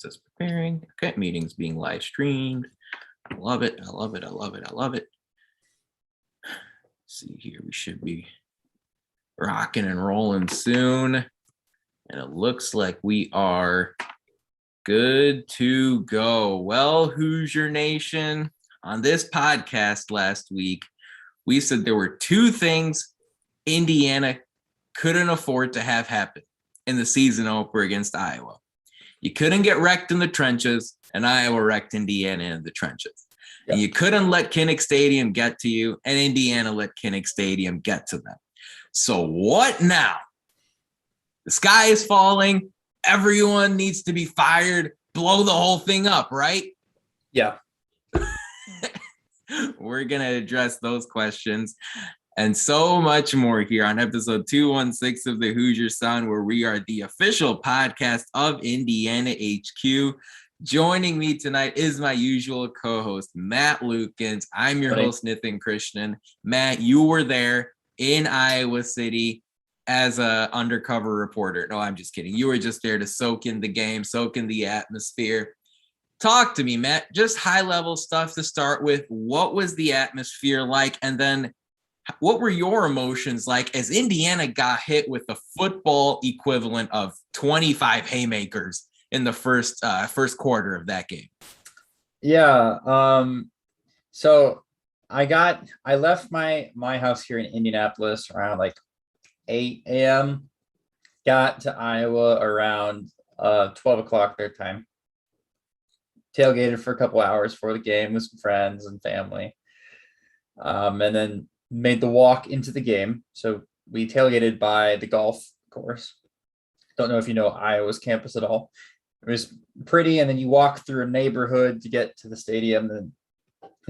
says preparing. Okay, meeting's being live streamed. I love it. I love it. I love it. I love it. Let's see here, we should be rocking and rolling soon. And it looks like we are good to go. Well, Hoosier Nation, on this podcast last week, we said there were two things Indiana couldn't afford to have happen in the season opener against Iowa. You couldn't get wrecked in the trenches, and Iowa wrecked Indiana in the trenches. Yep. And you couldn't let Kinnick Stadium get to you, and Indiana let Kinnick Stadium get to them. So what now? The sky is falling. Everyone needs to be fired. Blow the whole thing up, right? Yeah. We're going to address those questions and so much more here on episode 216 of the Hoosier Sound, where we are the official podcast of Indiana HQ. Joining me tonight is my usual co-host, Matt Lukens. I'm your host, Nithin Krishnan. Matt, you were there in Iowa City as an undercover reporter. No, I'm just kidding. You were just there to soak in the game, soak in the atmosphere. Talk to me, Matt. Just high-level stuff to start with. What was the atmosphere like? And then what were your emotions like as Indiana got hit with the football equivalent of 25 haymakers in the first quarter of that game? Yeah. So I left my house here in Indianapolis around like 8 a.m. Got to Iowa around 12 o'clock their time. Tailgated for a couple hours for the game with some friends and family. And then made the walk into the game. So we tailgated by the golf course. Don't know if you know Iowa's campus at all. It was pretty, and then you walk through a neighborhood to get to the stadium, and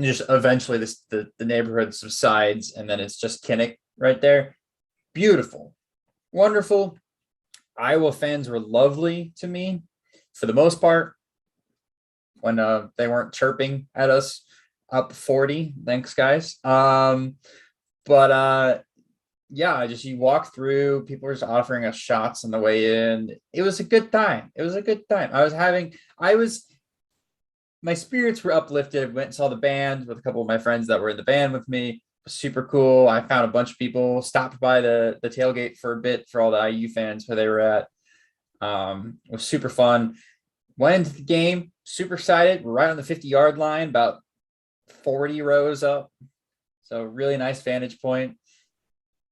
just eventually the neighborhood subsides, and then it's just Kinnick right there. Beautiful, wonderful. Iowa fans were lovely to me for the most part when they weren't chirping at us up 40. Thanks, guys. Yeah, you walk through, people were just offering us shots on the way in. It was a good time. My spirits were uplifted. Went and saw the band with a couple of my friends that were in the band with me. It was super cool. I found a bunch of people, stopped by the tailgate for a bit for all the IU fans where they were at. It was super fun. Went into the game, super excited. We're right on the 50-yard line, about 40 rows up. So really nice vantage point.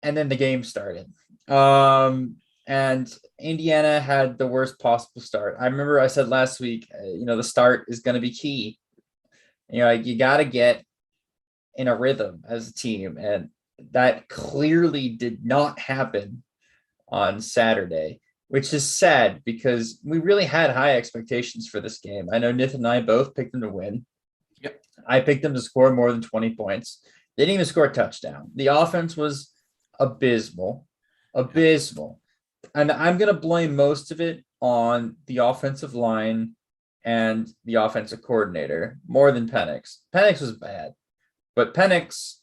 And then the game started. And Indiana had the worst possible start. I remember I said last week, the start is going to be key. You got to get in a rhythm as a team. And that clearly did not happen on Saturday, which is sad because we really had high expectations for this game. I know Nithin and I both picked them to win. Yep. I picked them to score more than 20 points. They didn't even score a touchdown. The offense was abysmal. And I'm going to blame most of it on the offensive line and the offensive coordinator more than Penix. Penix was bad, but Penix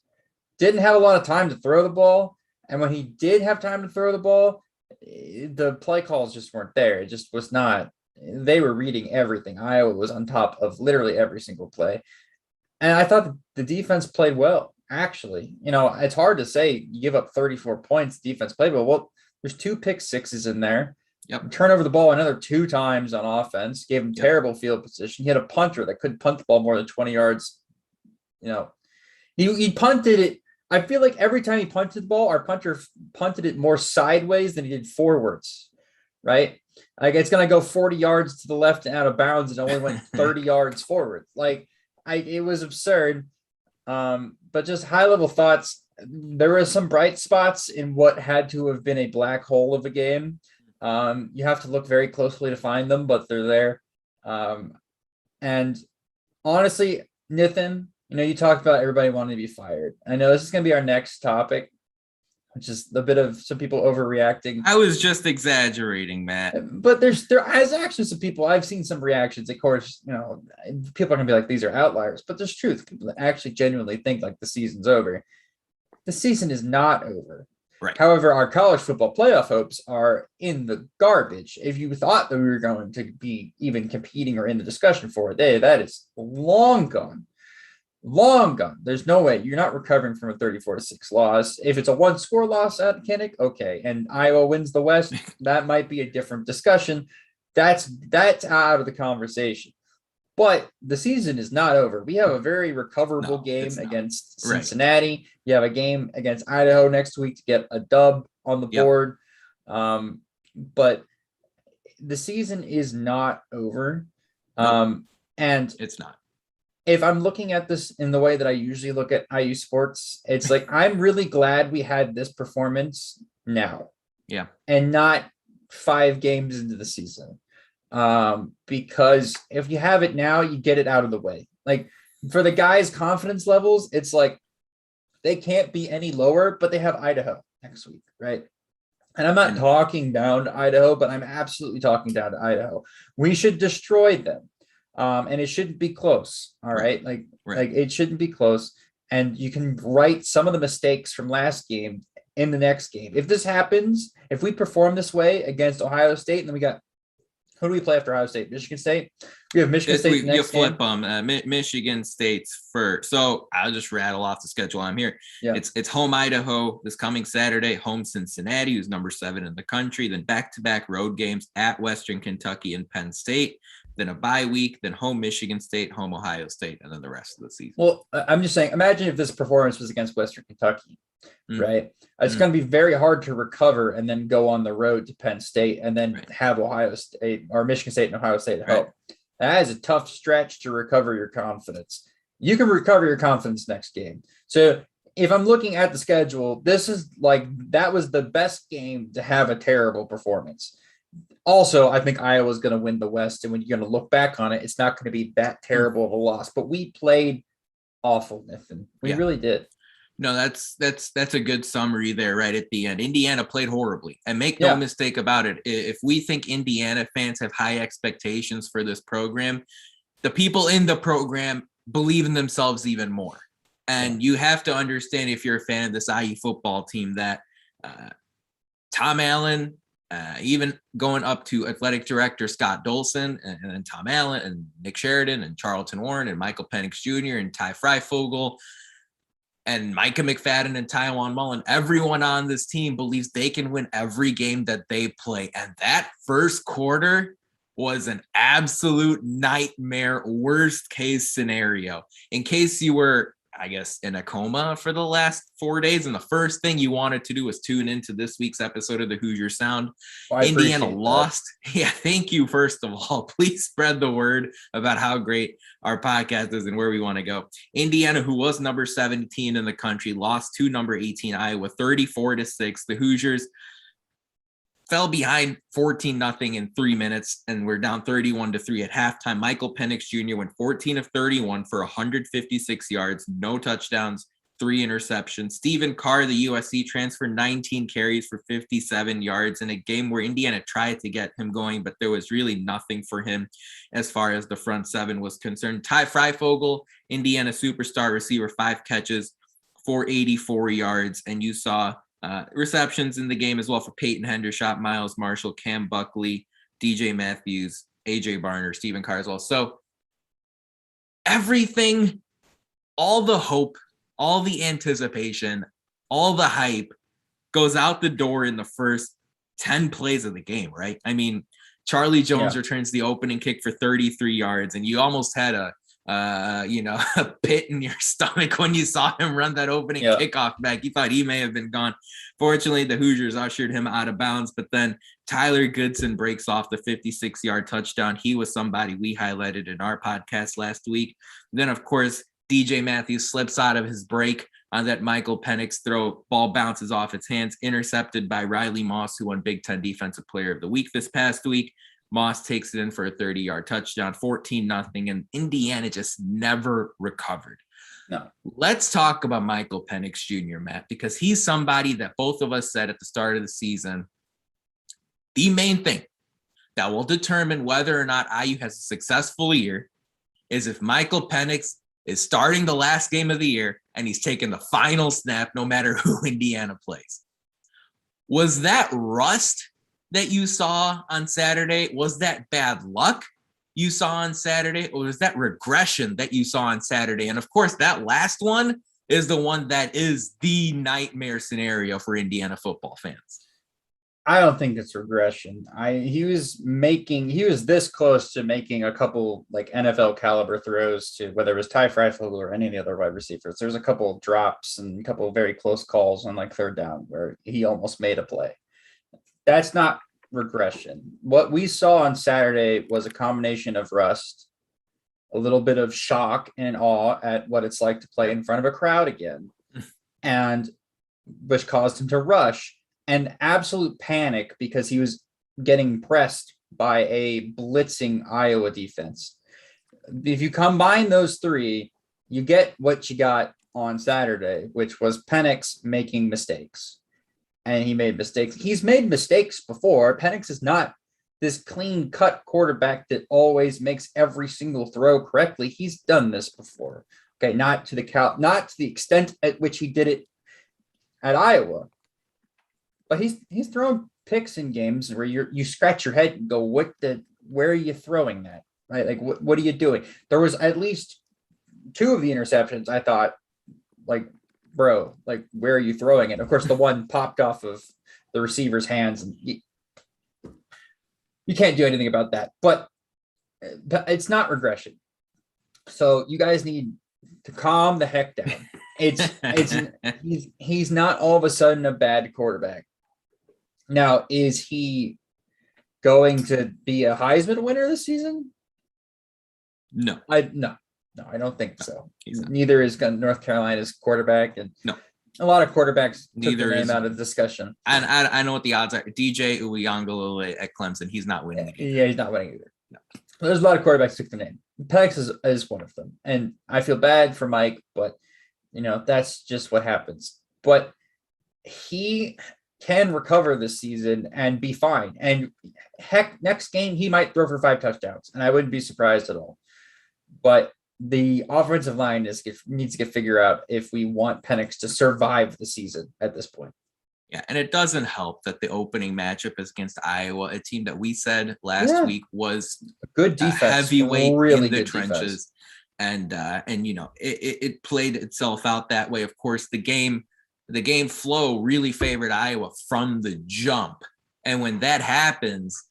didn't have a lot of time to throw the ball. And when he did have time to throw the ball, the play calls just weren't there. It just was not. They were reading everything. Iowa was on top of literally every single play. And I thought the defense played well, actually. It's hard to say you give up 34 points, defense played well. Well, there's 2 pick sixes in there. Yep. Turn over the ball another 2 times on offense, gave him terrible field position. He had a punter that couldn't punt the ball more than 20 yards. He punted it. I feel like every time he punted the ball, our punter punted it more sideways than he did forwards, right? Like it's going to go 40 yards to the left and out of bounds and only went 30 yards forward. It was absurd. But just high-level thoughts. There were some bright spots in what had to have been a black hole of a game. You have to look very closely to find them, but they're there. And honestly, Nithin, you talked about everybody wanting to be fired. I know this is going to be our next topic, which is a bit of some people overreacting. I was just exaggerating, Matt. But there is actually some people, I've seen some reactions. Of course, people are going to be like, these are outliers, but there's truth. People that actually genuinely think like the season's over. The season is not over. Right. However, our college football playoff hopes are in the garbage. If you thought that we were going to be even competing or in the discussion for a day, that is long gone. Long gone. There's no way you're not recovering from a 34-6 loss. If it's a 1-score loss at Kinnick, okay, and Iowa wins the West, that might be a different discussion. That's out of the conversation. But the season is not over. We have a very recoverable game against Cincinnati. Right. You have a game against Idaho next week to get a dub on the board. But the season is not over. And it's not. If I'm looking at this in the way that I usually look at IU sports, it's like, I'm really glad we had this performance now. Yeah. And not 5 games into the season. Because if you have it now, you get it out of the way. Like, for the guys' confidence levels, it's like they can't be any lower, but they have Idaho next week, right? And I'm not talking down to Idaho, but I'm absolutely talking down to Idaho. We should destroy them. And it shouldn't be close. All right. Like it shouldn't be close. And you can right some of the mistakes from last game in the next game. If this happens, if we perform this way against Ohio State, and then we got, who do we play after Ohio State? Michigan State. We have Michigan State. You flip them. Michigan State's first. So I'll just rattle off the schedule. I'm here. Yeah. It's home Idaho this coming Saturday. Home Cincinnati, who's number 7 in the country. Then back-to-back road games at Western Kentucky and Penn State. Then a bye week. Then home Michigan State, home Ohio State, and then the rest of the season. Well, I'm just saying. Imagine if this performance was against Western Kentucky. Right. It's going to be very hard to recover and then go on the road to Penn State and then have Ohio State or Michigan State and Ohio State help. That is a tough stretch to recover your confidence. You can recover your confidence next game. So if I'm looking at the schedule, this is like, that was the best game to have a terrible performance. Also, I think Iowa's going to win the West. And when you're going to look back on it, it's not going to be that terrible of a loss, but we played awful, Nithin. We really did. No, that's a good summary there right at the end. Indiana played horribly, and make no mistake about it. If we think Indiana fans have high expectations for this program, the people in the program believe in themselves even more. And you have to understand, if you're a fan of this IU football team, that Tom Allen, even going up to athletic director Scott Dolson, and then Tom Allen and Nick Sheridan and Charlton Warren and Michael Penix Jr. and Ty Freifogel and Micah McFadden and Taiwan Mullen, everyone on this team believes they can win every game that they play. And that first quarter was an absolute nightmare, worst case scenario. In case you were, I guess, in a coma for the last 4 days, and the first thing you wanted to do was tune into this week's episode of the Hoosier Sound. Indiana lost. Yeah, thank you, first of all. Please spread the word about how great our podcast is and where we want to go. Indiana, who was number 17 in the country, lost to number 18 Iowa 34-6. The Hoosiers fell behind 14-0 in 3 minutes, and we're down 31-3 at halftime. Michael Penix Jr. went 14 of 31 for 156 yards, no touchdowns, 3 interceptions. Stephen Carr, the USC transfer, 19 carries for 57 yards in a game where Indiana tried to get him going, but there was really nothing for him as far as the front seven was concerned. Ty Freifogel, Indiana superstar receiver, 5 catches for 84 yards, and you saw receptions in the game as well for Peyton Hendershot, Miles Marshall, Cam Buckley, DJ Matthews, AJ Barner, Stephen Carr as well. So everything, all the hope, all the anticipation, all the hype goes out the door in the first 10 plays of the game, right? I mean, Charlie Jones returns the opening kick for 33 yards, and you almost had a pit in your stomach when you saw him run that opening kickoff back. You thought he may have been gone. Fortunately, the Hoosiers ushered him out of bounds, but then Tyler Goodson breaks off the 56-yard touchdown. He was somebody we highlighted in our podcast last week. Then, of course, DJ Matthews slips out of his break on that Michael Penix throw. Ball bounces off his hands, intercepted by Riley Moss, who won Big Ten Defensive Player of the Week this past week. Moss takes it in for a 30-yard touchdown, 14-0, and Indiana just never recovered. No. Let's talk about Michael Penix Jr., Matt, because he's somebody that both of us said at the start of the season, the main thing that will determine whether or not IU has a successful year is if Michael Penix is starting the last game of the year and he's taking the final snap no matter who Indiana plays. Was that rust that you saw on Saturday? Was that bad luck you saw on Saturday? Or was that regression that you saw on Saturday? And of course, that last one is the one that is the nightmare scenario for Indiana football fans. I don't think it's regression. He was this close to making a couple like NFL caliber throws to whether it was Ty Freifel or any of the other wide receivers. There's a couple of drops and a couple of very close calls on like third down where he almost made a play. That's not regression. What we saw on Saturday was a combination of rust, a little bit of shock and awe at what it's like to play in front of a crowd again, and which caused him to rush, and absolute panic because he was getting pressed by a blitzing Iowa defense. If you combine those three, you get what you got on Saturday, which was Penix making mistakes. And he made mistakes. He's made mistakes before. Penix is not this clean cut quarterback that always makes every single throw correctly. He's done this before. Okay, not to the extent at which he did it at Iowa. But he's thrown picks in games where you scratch your head and go, where are you throwing that? Right? Like, what are you doing? There was at least two of the interceptions I thought, like, bro, like, where are you throwing it? Of course, the one popped off of the receiver's hands, and you can't do anything about that. But it's not regression. So you guys need to calm the heck down. He's not all of a sudden a bad quarterback. Now, is he going to be a Heisman winner this season? No. I don't think so. Neither is North Carolina's quarterback, and no, a lot of quarterbacks neither took the name is out of discussion. And I know what the odds are. DJ Uiagalelei at Clemson, he's not winning it either. Yeah, he's not winning either. No. There's a lot of quarterbacks took the name. Penix is one of them, and I feel bad for Mike, but that's just what happens. But he can recover this season and be fine. And heck, next game he might throw for 5 touchdowns, and I wouldn't be surprised at all. But the offensive line needs to get figured out if we want Penix to survive the season at this point. Yeah, and it doesn't help that the opening matchup is against Iowa, a team that we said last week was a good defense, heavyweight really in the good trenches. Defense. And it played itself out that way. Of course, the game flow really favored Iowa from the jump. And when that happens,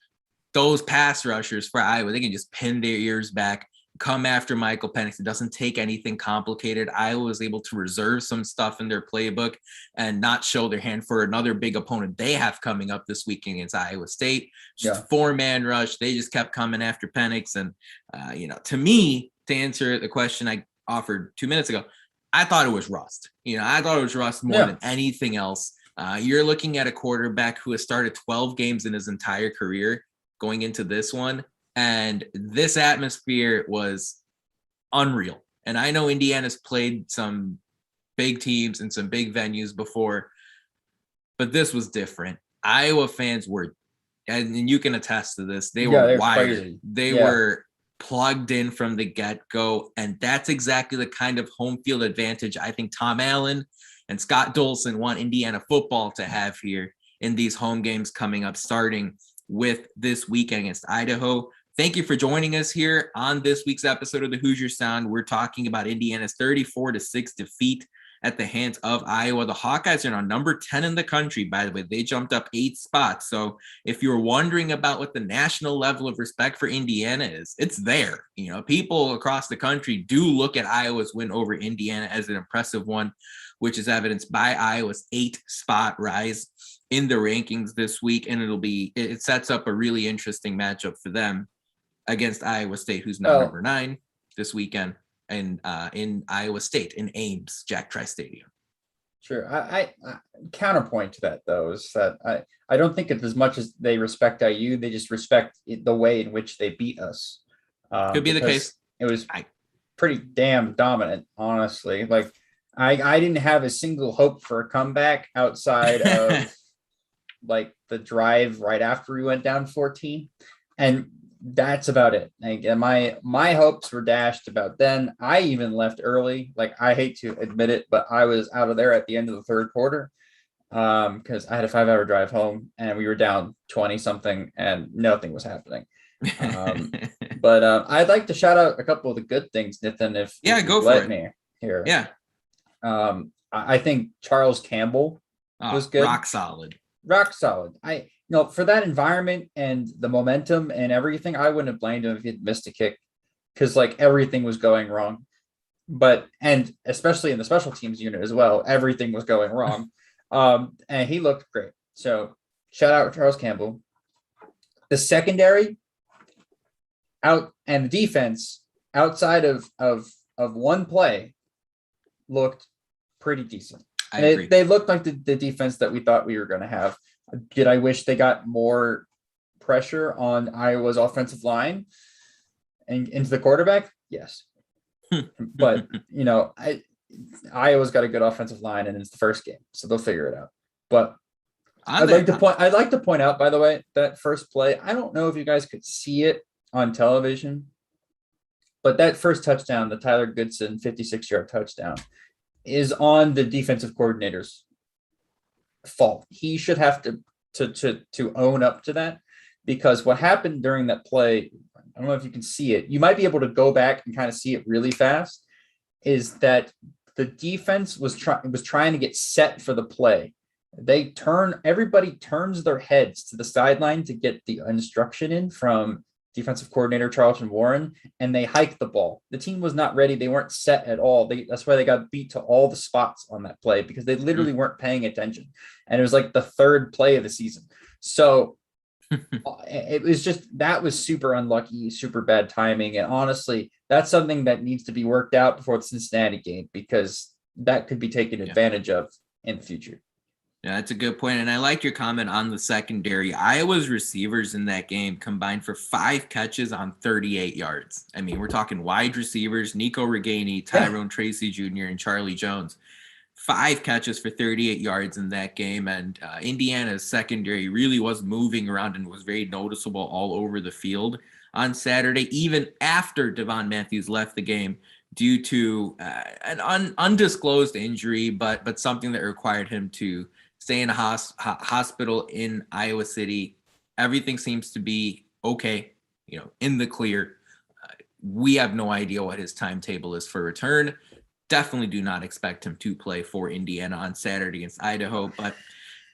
those pass rushers for Iowa, they can just pin their ears back, come after Michael Penix. It doesn't take anything complicated. Iowa was able to reserve some stuff in their playbook and not show their hand for another big opponent they have coming up this week against Iowa State. Just 4-man rush. They just kept coming after Penix. And, to me, to answer the question I offered 2 minutes ago, I thought it was rust. I thought it was rust more than anything else. You're looking at a quarterback who has started 12 games in his entire career going into this one. And this atmosphere was unreal. And I know Indiana's played some big teams and some big venues before, but this was different. Iowa fans were, and you can attest to this, they were wired. Crazy. They were plugged in from the get-go. And that's exactly the kind of home field advantage I think Tom Allen and Scott Dolson want Indiana football to have here in these home games coming up, starting with this weekend against Idaho. Thank you for joining us here on this week's episode of the Hoosier Sound. We're talking about Indiana's 34-6 defeat at the hands of Iowa. The Hawkeyes are now number 10 in the country, by the way. They jumped up 8 spots. So if you're wondering about what the national level of respect for Indiana is, it's there. People across the country do look at Iowa's win over Indiana as an impressive one, which is evidenced by Iowa's 8-spot rise in the rankings this week. And it sets up a really interesting matchup for them against Iowa State, who's now number 9 this weekend, and in Iowa State in Ames, Jack Trice Stadium. Sure. I counterpoint to that, though, is that I don't think it's as much as they respect IU, they just respect the way in which they beat us. Could be the case. It was pretty damn dominant, honestly. Like, I didn't have a single hope for a comeback outside of like the drive right after we went down 14. And that's about it. Like, my hopes were dashed about then. I even left early. Like, I hate to admit it, but I was out of there at the end of the third quarter. because I had a 5-hour drive home and we were down 20 something and nothing was happening. But I'd like to shout out a couple of the good things, Nithin, if go you for let it. me here. Yeah. I think Charles Campbell was good. Rock solid. For that environment and the momentum and everything, I wouldn't have blamed him if he'd missed a kick, because like everything was going wrong. And especially in the special teams unit as well, everything was going wrong. And he looked great. So shout out Charles Campbell. The secondary out and the defense outside of one play looked pretty decent. I agree. They looked like the defense that we thought we were going to have. Did I wish they got more pressure on Iowa's offensive line and into the quarterback? Yes. But, Iowa's got a good offensive line and it's the first game, so they'll figure it out. But I'd like to point out, by the way, that first play, I don't know if you guys could see it on television, but that first touchdown, the Tyler Goodson 56-yard touchdown, is on the defensive coordinator's fault. He should have to own up to that, because what happened during that play, I don't know if you can see it, you might be able to go back and kind of see it really fast, is that the defense was trying to get set for the play. Everybody turns their heads to the sideline to get the instruction in from defensive coordinator Charlton Warren, and they hiked the ball. The team was not ready. They weren't set at all. That's why they got beat to all the spots on that play, because they literally weren't paying attention. And it was like the third play of the season. So it was that was super unlucky, super bad timing. And honestly, that's something that needs to be worked out before the Cincinnati game, because that could be taken advantage of in the future. Yeah, that's a good point. And I like your comment on the secondary. Iowa's receivers in that game combined for 5 catches on 38 yards. I mean, we're talking wide receivers, Nico Reganey, Tyrone Tracy Jr., and Charlie Jones. 5 catches for 38 yards in that game. And Indiana's secondary really was moving around and was very noticeable all over the field on Saturday, even after Devon Matthews left the game due to an undisclosed injury, but something that required him to stay in a hospital in Iowa City. Everything seems to be okay, in the clear. We have no idea what his timetable is for return. Definitely do not expect him to play for Indiana on Saturday against Idaho. But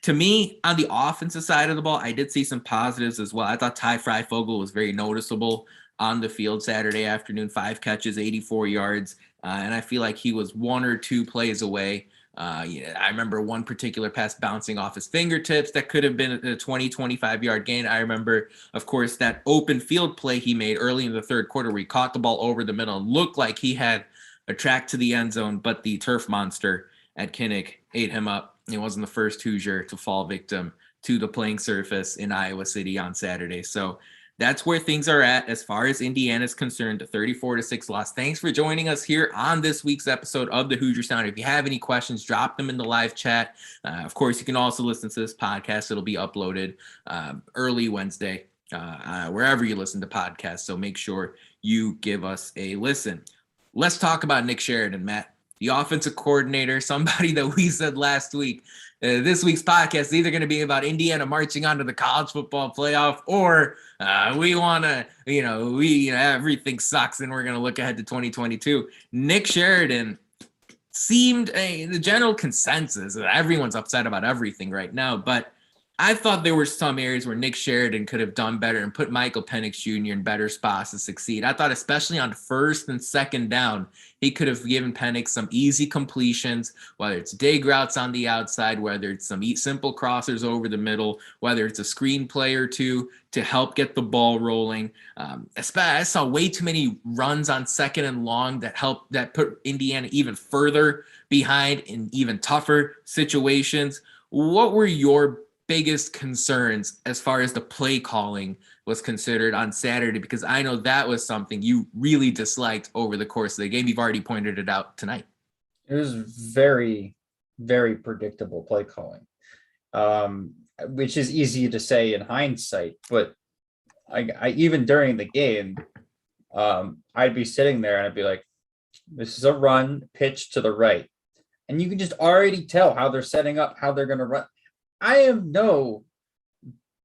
to me, on the offensive side of the ball, I did see some positives as well. I thought Ty Freifogel was very noticeable on the field Saturday afternoon, 5 catches, 84 yards. And I feel like he was 1 or 2 plays away. I remember one particular pass bouncing off his fingertips that could have been a 20, 25-yard gain. I remember, of course, that open field play he made early in the third quarter where he caught the ball over the middle and looked like he had a track to the end zone, but the turf monster at Kinnick ate him up. He wasn't the first Hoosier to fall victim to the playing surface in Iowa City on Saturday. So that's where things are at as far as Indiana is concerned, a 34-6 loss. Thanks for joining us here on this week's episode of the Hoosier Sound. If you have any questions, drop them in the live chat. Of course, you can also listen to this podcast. It'll be uploaded early Wednesday, wherever you listen to podcasts. So make sure you give us a listen. Let's talk about Nick Sheridan, Matt, the offensive coordinator, somebody that we said last week. This week's podcast is either going to be about Indiana marching on to the college football playoff, or we want to, everything sucks and we're going to look ahead to 2022. Nick Sheridan seemed the general consensus. Everyone's upset about everything right now, but I thought there were some areas where Nick Sheridan could have done better and put Michael Penix Jr. in better spots to succeed. I thought especially on first and second down, he could have given Penix some easy completions, whether it's dig routes on the outside, whether it's some simple crossers over the middle, whether it's a screen play or two to help get the ball rolling. I saw way too many runs on second and long that put Indiana even further behind in even tougher situations. What were your biggest concerns as far as the play calling was considered on Saturday? Because I know that was something you really disliked over the course of the game. You've already pointed it out tonight. It was very, very predictable play calling, which is easy to say in hindsight. But I even during the game, I'd be sitting there and I'd be like, this is a run pitch to the right. and you can just already tell how they're setting up, how they're going to run. I am no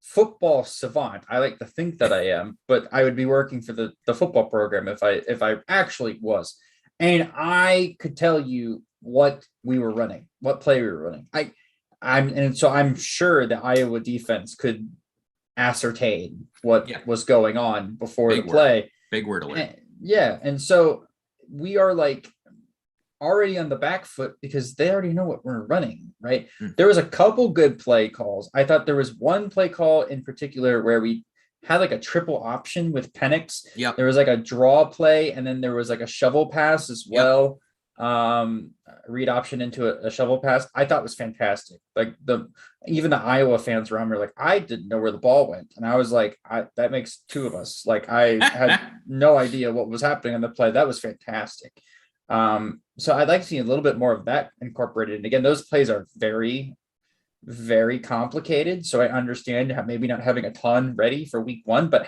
football savant. I like to think that I am, but I would be working for the football program if I actually was. And I could tell you what we were running, what play we were running. I'm sure the Iowa defense could ascertain what was going on before the play. Big word alert. And so we are like already on the back foot because they already know what we're running, right? There was a couple good play calls. I thought there was one play call in particular where we had like a triple option with Penix. There was like a draw play, and then there was like a shovel pass as well. Read option into a shovel pass. I thought was fantastic. Like even the Iowa fans around me were like, I didn't know where the ball went. And I was like, that makes two of us. Like I had no idea what was happening on the play. That was fantastic. So I'd like to see a little bit more of that incorporated. And again, those plays are very, very complicated. So I understand maybe not having a ton ready for week one, but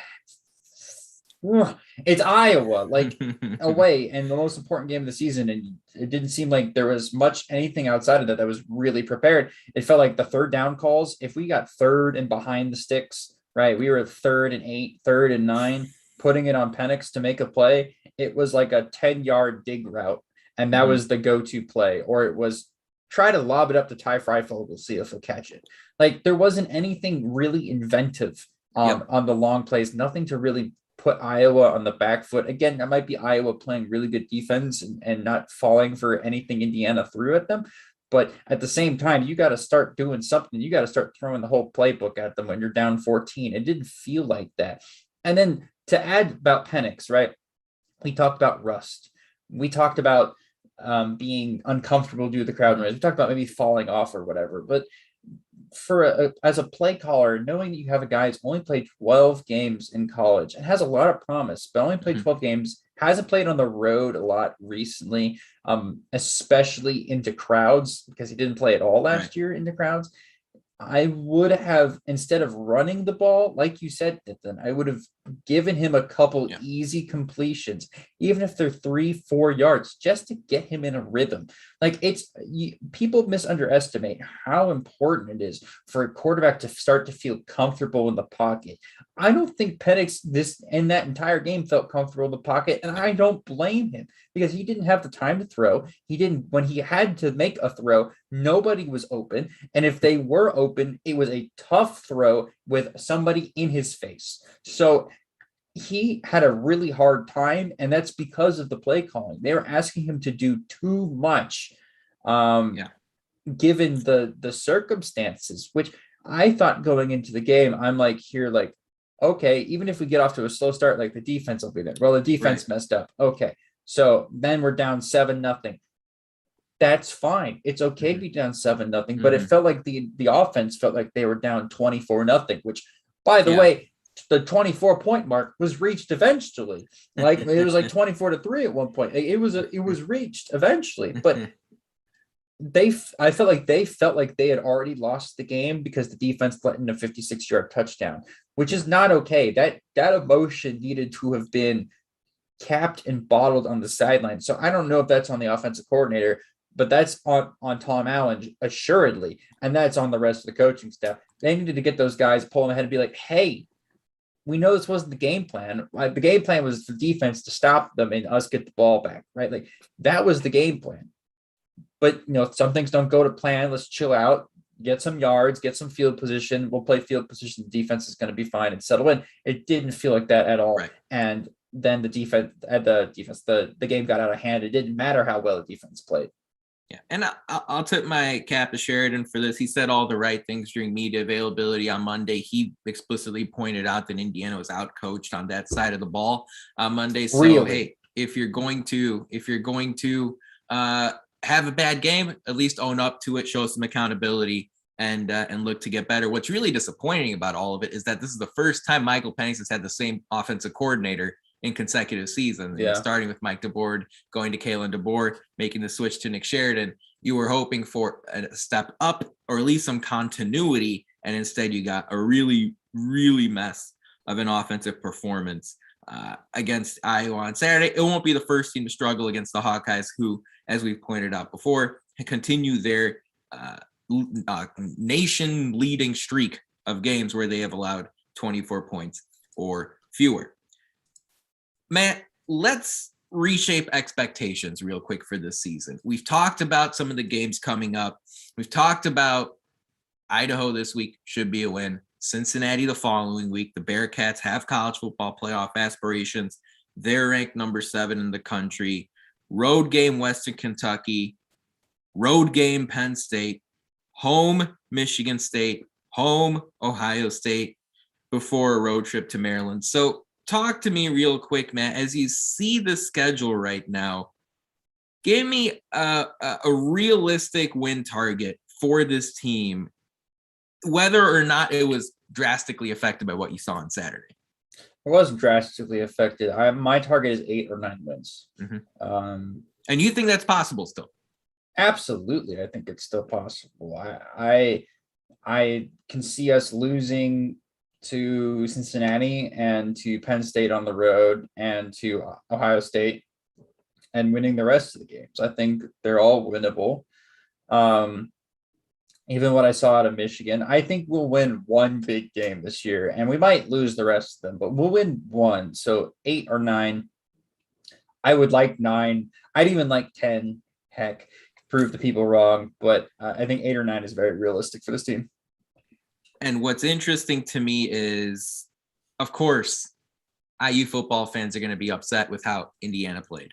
it's Iowa, like away, and the most important game of the season. And it didn't seem like there was anything outside of that was really prepared. It felt like the third down calls, if we got third and behind the sticks, right? We were 3rd and 8, 3rd and 9, putting it on Penix to make a play. It was like a 10-yard dig route. And that was the go-to play, or it was try to lob it up to Ty Freifeld. We'll see if he'll catch it. Like there wasn't anything really inventive on the long plays, nothing to really put Iowa on the back foot. Again, that might be Iowa playing really good defense and not falling for anything Indiana threw at them. But at the same time, you got to start doing something. You got to start throwing the whole playbook at them when you're down 14. It didn't feel like that. And then to add about Penix, right? We talked about rust. We talked about being uncomfortable due to the crowd noise. We talked about maybe falling off or whatever. But as a play caller, knowing that you have a guy who's only played 12 games in college and has a lot of promise, but only played 12 games, hasn't played on the road a lot recently, especially into crowds, because he didn't play at all last year into crowds. I would have, instead of running the ball, like you said, Nithin, I would have given him a couple easy completions, even if they're 3-4 yards, just to get him in a rhythm. Like people misunderestimate how important it is for a quarterback to start to feel comfortable in the pocket. I don't think Penix in that entire game felt comfortable in the pocket, and I don't blame him because he didn't have the time to throw. When he had to make a throw, nobody was open. And if they were open, it was a tough throw with somebody in his face. So he had a really hard time, and that's because of the play calling. They were asking him to do too much, given the circumstances, which I thought going into the game, I'm like, okay, even if we get off to a slow start, like the defense will be there. Well, the defense messed up. Okay. So then we're down 7-0. That's fine. It's okay to be down 7-0, but it felt like the offense felt like they were down 24-0, which, by the way, the 24-point mark was reached eventually. Like it was like 24-3 at one point. It was reached eventually, but I felt like they had already lost the game because the defense let in a 56-yard touchdown, which is not okay. That emotion needed to have been capped and bottled on the sideline. So I don't know if that's on the offensive coordinator, but that's on Tom Allen assuredly, and that's on the rest of the coaching staff. They needed to get those guys, pull them ahead, and be like, "Hey, we know this wasn't the game plan. Like the game plan was for defense to stop them and us get the ball back, right? Like that was the game plan." But some things don't go to plan. Let's chill out, get some yards, get some field position. We'll play field position. The defense is going to be fine and settle in. It didn't feel like that at all. Right. And then the game got out of hand. It didn't matter how well the defense played. Yeah, and I'll tip my cap to Sheridan for this. He said all the right things during media availability on Monday. He explicitly pointed out that Indiana was outcoached on that side of the ball on Monday. So really? Hey, if you're going to have a bad game, at least own up to it, show some accountability, and look to get better. What's really disappointing about all of it is that this is the first time Michael Penix has had the same offensive coordinator in consecutive seasons. Yeah. Starting with Mike DeBoer, going to Kalen DeBoer, making the switch to Nick Sheridan. You were hoping for a step up or at least some continuity, and instead you got a really, really mess of an offensive performance against Iowa on Saturday. It won't be the first team to struggle against the Hawkeyes, who, as we've pointed out before, continue their nation-leading streak of games where they have allowed 24 points or fewer. Matt, let's reshape expectations real quick for this season. We've talked about some of the games coming up. We've talked about Idaho this week should be a win. Cincinnati the following week. The Bearcats have college football playoff aspirations. They're ranked number 7 in the country. Road game, Western Kentucky. Road game, Penn State. Home, Michigan State. Home, Ohio State. Before a road trip to Maryland. So talk to me real quick, Matt, as you see the schedule right now. Give me a realistic win target for this team, whether or not it was drastically affected by what you saw on Saturday. It wasn't drastically affected. My target is 8 or 9 wins. And you think that's possible still? Absolutely. I think it's still possible. I can see us losing to Cincinnati and to Penn State on the road and to Ohio State and winning the rest of the games. I think they're all winnable. Even what I saw out of Michigan, I think we'll win one big game this year, and we might lose the rest of them, but we'll win one. So 8 or 9. I would like 9. I'd even like 10. Heck, prove the people wrong, but I think 8 or 9 is very realistic for this team. And what's interesting to me is, of course, IU football fans are going to be upset with how Indiana played.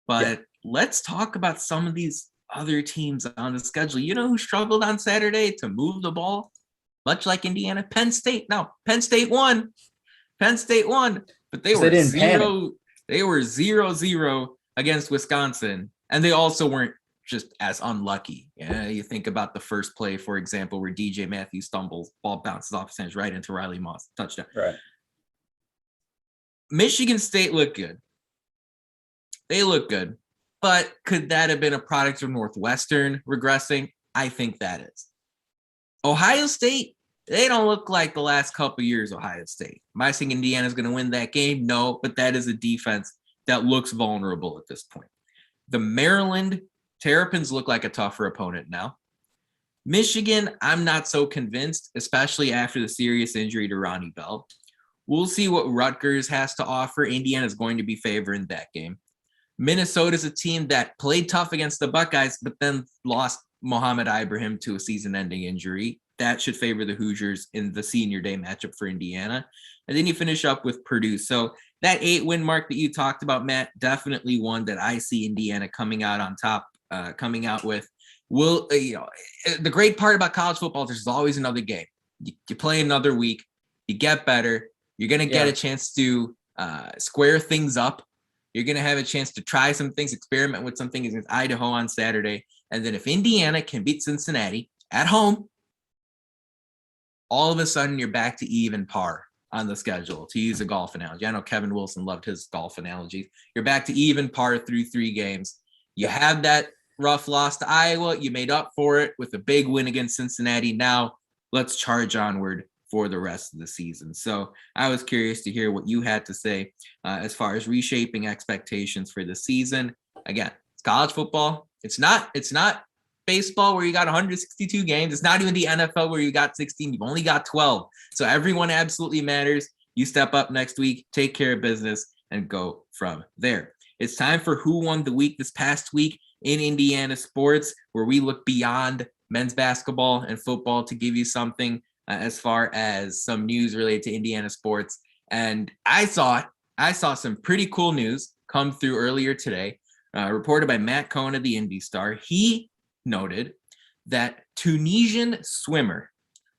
But let's talk about some of these other teams on the schedule. You know who struggled on Saturday to move the ball? Much like Indiana, Penn State. Now, Penn State won. But they were 0-0 against Wisconsin. And they also weren't just as unlucky. You think about the first play, for example, where DJ Matthews stumbles, ball bounces off his hands right into Riley Moss, touchdown. Right. Michigan State looked good. They look good. But could that have been a product of Northwestern regressing? I think that is. Ohio State, they don't look like the last couple years Ohio State. Am I saying Indiana's going to win that game? No, but that is a defense that looks vulnerable at this point. The Maryland Terrapins look like a tougher opponent now. Michigan, I'm not so convinced, especially after the serious injury to Ronnie Bell. We'll see what Rutgers has to offer. Indiana is going to be favoring that game. Minnesota's a team that played tough against the Buckeyes, but then lost Mohamed Ibrahim to a season-ending injury. That should favor the Hoosiers in the senior day matchup for Indiana. And then you finish up with Purdue. So that 8-win mark that you talked about, Matt, definitely one that I see Indiana coming out on top, coming out with. The great part about college football, there's always another game. You play another week, you get better. You're going to get a chance to square things up. You're going to have a chance to try some things, experiment with some things against Idaho on Saturday. And then if Indiana can beat Cincinnati at home, all of a sudden you're back to even par on the schedule, to use a golf analogy. I know Kevin Wilson loved his golf analogies. You're back to even par through 3 games. You have that rough loss to Iowa. You made up for it with a big win against Cincinnati. Now let's charge onward for the rest of the season. So I was curious to hear what you had to say as far as reshaping expectations for the season. Again, it's college football. It's not baseball where you got 162 games. It's not even the NFL where you got 16. You've only got 12. So everyone absolutely matters. You step up next week, take care of business, and go from there. It's time for Who Won the Week this past week in Indiana sports, where we look beyond men's basketball and football to give you something as far as some news related to Indiana sports. And I saw some pretty cool news come through earlier today, reported by Matt Cohen of the Indy Star. He noted that Tunisian swimmer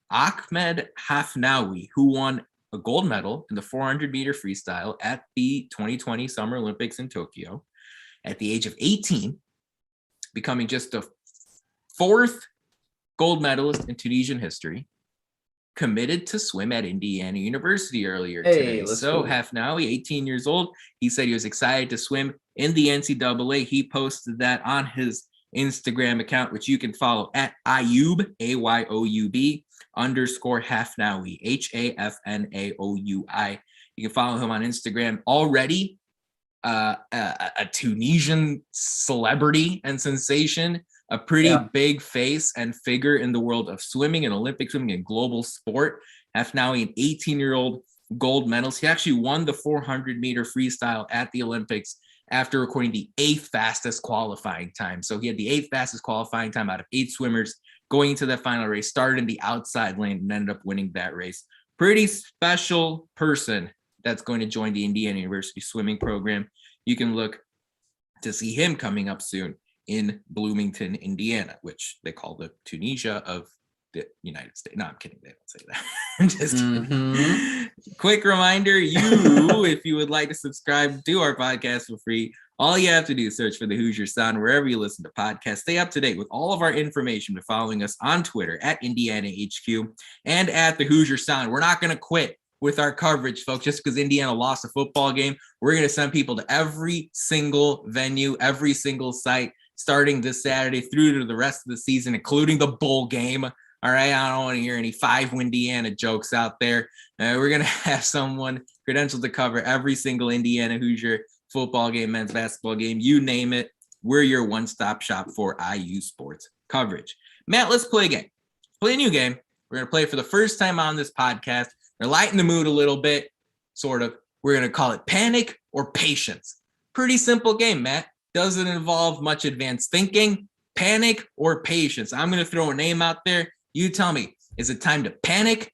Ahmed Hafnaoui, who won a gold medal in the 400-meter freestyle at the 2020 Summer Olympics in Tokyo at the age of 18, becoming just the 4th gold medalist in Tunisian history, committed to swim at Indiana University earlier today. So Hafnaoui, 18 years old, he said he was excited to swim in the NCAA. He posted that on his Instagram account, which you can follow at Ayoub, AYOUB _Hafnaoui, HAFNAOUI. You can follow him on Instagram. Already a Tunisian celebrity and sensation a pretty big face and figure in the world of swimming and Olympic swimming and global sport. After now an 18-year-old gold medalist. He actually won the 400-meter freestyle at the Olympics after recording the 8th fastest qualifying time. So he had the 8th fastest qualifying time out of 8 swimmers going into the final race, started in the outside lane and ended up winning that race. Pretty special person that's going to join the Indiana University swimming program. You can look to see him coming up soon in Bloomington, Indiana, which they call the Tunisia of the United States. No, I'm kidding. They don't say that. I'm just kidding. Quick reminder, if you would like to subscribe to our podcast for free, all you have to do is search for the Hoosier Sound wherever you listen to podcasts. Stay up to date with all of our information by following us on Twitter at Indiana HQ and at the Hoosier Sound. We're not going to quit with our coverage, folks, just because Indiana lost a football game. We're going to send people to every single venue, every single site, starting this Saturday through to the rest of the season, including the bowl game. All right, I don't want to hear any 5 Indiana jokes out there. We're going to have someone credentialed to cover every single Indiana Hoosier football game, men's basketball game, you name it. We're your one-stop shop for IU sports coverage. Matt, let's play a game. Play a new game. We're going to play it for the first time on this podcast. We're lighting the mood a little bit, sort of. We're going to call it Panic or Patience. Pretty simple game, Matt. Doesn't involve much advanced thinking. Panic or patience. I'm going to throw a name out there. You tell me, is it time to panic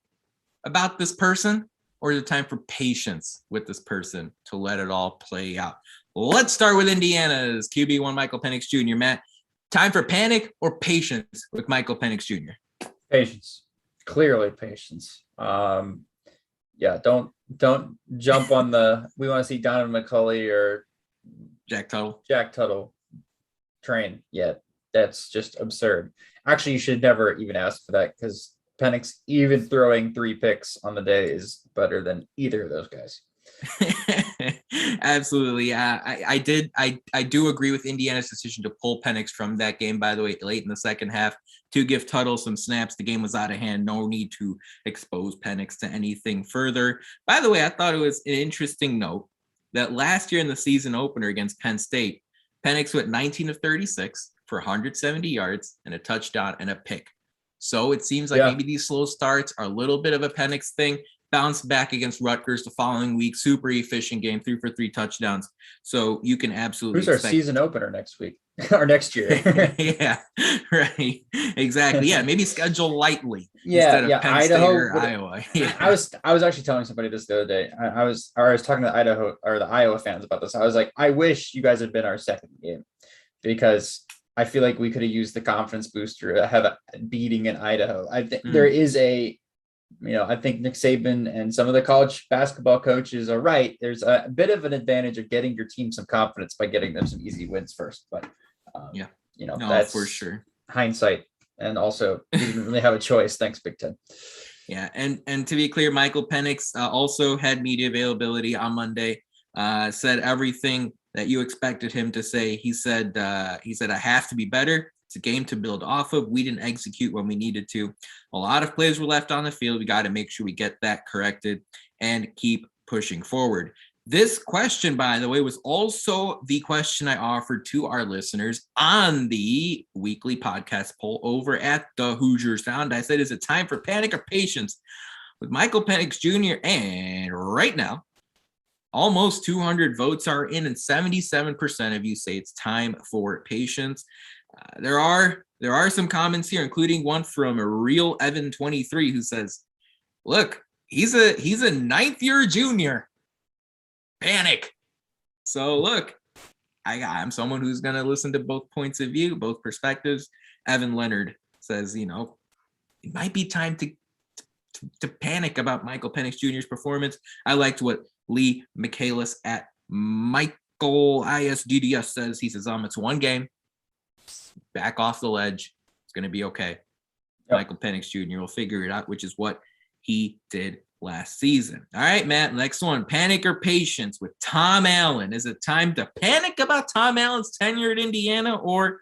about this person or is it time for patience with this person to let it all play out? Let's start with Indiana's QB1 Michael Penix Jr. Matt, time for panic or patience with Michael Penix Jr.? Patience. Clearly patience. Don't jump on the we want to see Donovan McCulley or Jack Tuttle train yet. That's just absurd. Actually, you should never even ask for that because Penix, even throwing 3 picks on the day, is better than either of those guys. Absolutely. I do agree with Indiana's decision to pull Penix from that game, by the way, late in the second half to give Tuttle some snaps. The game was out of hand. No need to expose Penix to anything further. By the way, I thought it was an interesting note that last year in the season opener against Penn State, Penix went 19 of 36 for 170 yards and a touchdown and a pick. So it seems like maybe these slow starts are a little bit of a Penix thing. Bounced back against Rutgers the following week. Super efficient game, 3 for 3 touchdowns. So you can absolutely Who's our season opener next week or next year? Yeah, right. Exactly. Yeah, maybe schedule lightly instead of Penn Idaho State or Iowa. Yeah. I was actually telling somebody this the other day. I was talking to Idaho or the Iowa fans about this. I was like, I wish you guys had been our second game because I feel like we could have used the confidence booster to have a beating in Idaho. I think there is I think Nick Saban and some of the college basketball coaches are right. There's a bit of an advantage of getting your team some confidence by getting them some easy wins first. But that's for sure hindsight. And also we didn't really have a choice. Thanks, Big Ten. Yeah. And to be clear, Michael Penix also had media availability on Monday, said everything that you expected him to say. He said, I have to be better. It's a game to build off of. We didn't execute when we needed to. A lot of plays were left on the field. We got to make sure we get that corrected and keep pushing forward. This question, by the way, was also the question I offered to our listeners on the weekly podcast poll over at the Hoosier Sound. I said, is it time for panic or patience with Michael Penix Jr.? And right now, almost 200 votes are in, and 77% of you say it's time for patience. There are some comments here, including one from a real Evan 23 who says, look, he's a ninth-year junior. Panic. So look, I'm someone who's going to listen to both points of view, both perspectives. Evan Leonard says, it might be time to panic about Michael Penix Jr.'s performance. I liked what Lee Michaelis at Michael ISDDS says. He says, it's one game. Back off the ledge. It's going to be okay. Yep. Michael Penix Jr. will figure it out, which is what he did last season. All right, Matt, next one. Panic or patience with Tom Allen? Is it time to panic about Tom Allen's tenure at Indiana or